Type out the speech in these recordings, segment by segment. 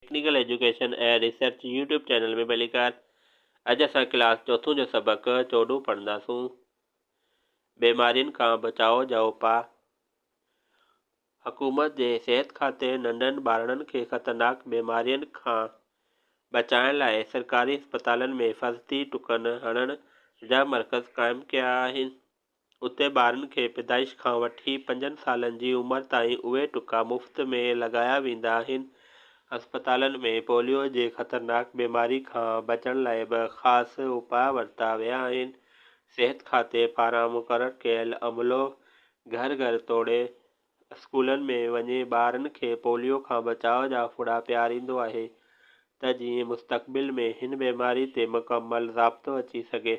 Technical education ऐं research YouTube channel में पहली कार। अॼु असां क्लास चौथों जो सबक चोॾहं पढ़ंदासूं। बीमारियुनि खां बचाव जा उपाय। हुकूमत जे सिहत खाते नंढनि ॿारनि खे ख़तरनाक बीमारियुनि खां बचाइण लाइ सरकारी अस्पतालनि में हिफ़ाज़ती टुकन हणण जा मर्कज़ क़ाइमु कया आहिनि। उते ॿारनि खे पैदाइश खां वठी 5 सालनि जी उमिरि ताईं उहे टुका मुफ़्त में लॻाया वेंदा आहिनि। अस्पतालनि में पोलियो जे ख़तरनाक बीमारी खां बचण लाइ बि ख़ासि उपाय वरिता विया आहिनि। सिहत खाते पारां मुक़ररु कयल अमलो घर घर तोड़े स्कूलनि में वञे ॿारनि खे पोलियो खां बचाव जा फुड़ा पियारींदो आहे त जीअं मुस्तक़बिल में हिन बीमारी ते मुकमल ज़ाब्तो अची सघे।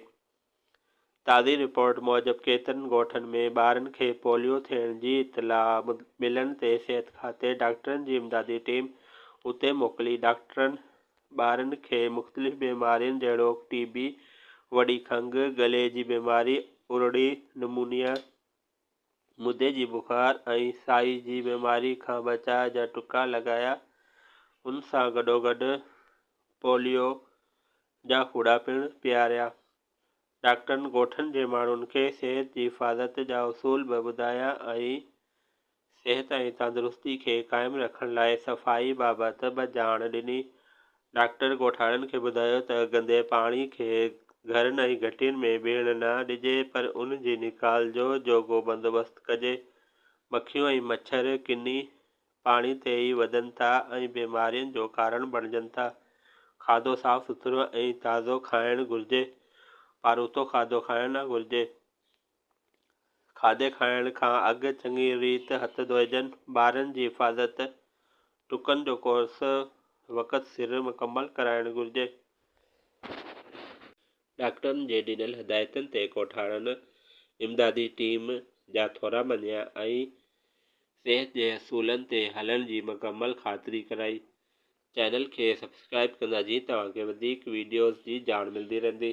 ताज़ी रिपोर्ट मूजिबि केतिरनि ॻोठनि में ॿारनि खे पोलियो थियण जी इतलाह मिलण ते सिहत खाते डॉक्टरनि जी इमदादी टीम उते मोकिली। डॉक्टरनि ॿारनि खे मुख़्तलिफ़ बीमारियुनि जहिड़ोकि टीबी, वॾी खंघि, गले जी बीमारी, उरड़ी, निमोनिया, मुदे जी बुख़ार ऐं साई जी बीमारी खां बचाव जा टुका लॻाया। उन सां गॾोगॾु पोलियो जा फुड़ा पिणु पियारिया। डॉक्टरनि ॻोठनि जे माण्हुनि खे सिहत जी हिफ़ाज़त जा उसूल बि ॿुधाया ऐं सिहत ऐं तंदुरुस्ती खे क़ाइमु रखण लाइ सफ़ाई बाबति बि ॼाण ॾिनी। डॉक्टर ॻोठाणनि खे ॿुधायो त गंदे पाणी खे घरनि ऐं घटियुनि में बीहण न ॾिजे, पर उन जी निकाल जो जोॻो बंदोबस्तु कजे। मक्खियूं ऐं मच्छर किनी पाणी ते ई वधनि था ऐं बीमारियुनि जो कारण बणिजनि था। खाधो साफ़ सुथरो ऐं ताज़ो खाइणु घुरिजे, पारूतो खाधो खाइणु न घुरिजे। खाधे खाइण खां अॻु चङी रीति हथ धोइजनि। ॿारनि जी हिफ़ाज़त टुकनि जो कोर्स वक़्त सिर मुकमल कराइणु घुरिजे। डॉक्टरनि जे ॾिनल हिदायतुनि ते ॻोठाणनि इमदादी टीम जा थोरा मञिया ऐं सिहत जे असूलनि ते हलण जी मुकमल ख़ातिरी कराई। चैनल खे सब्सक्राइब कंदा जीअं तव्हांखे वधीक वीडियोज़ जी ॼाण मिलंदी रहंदी।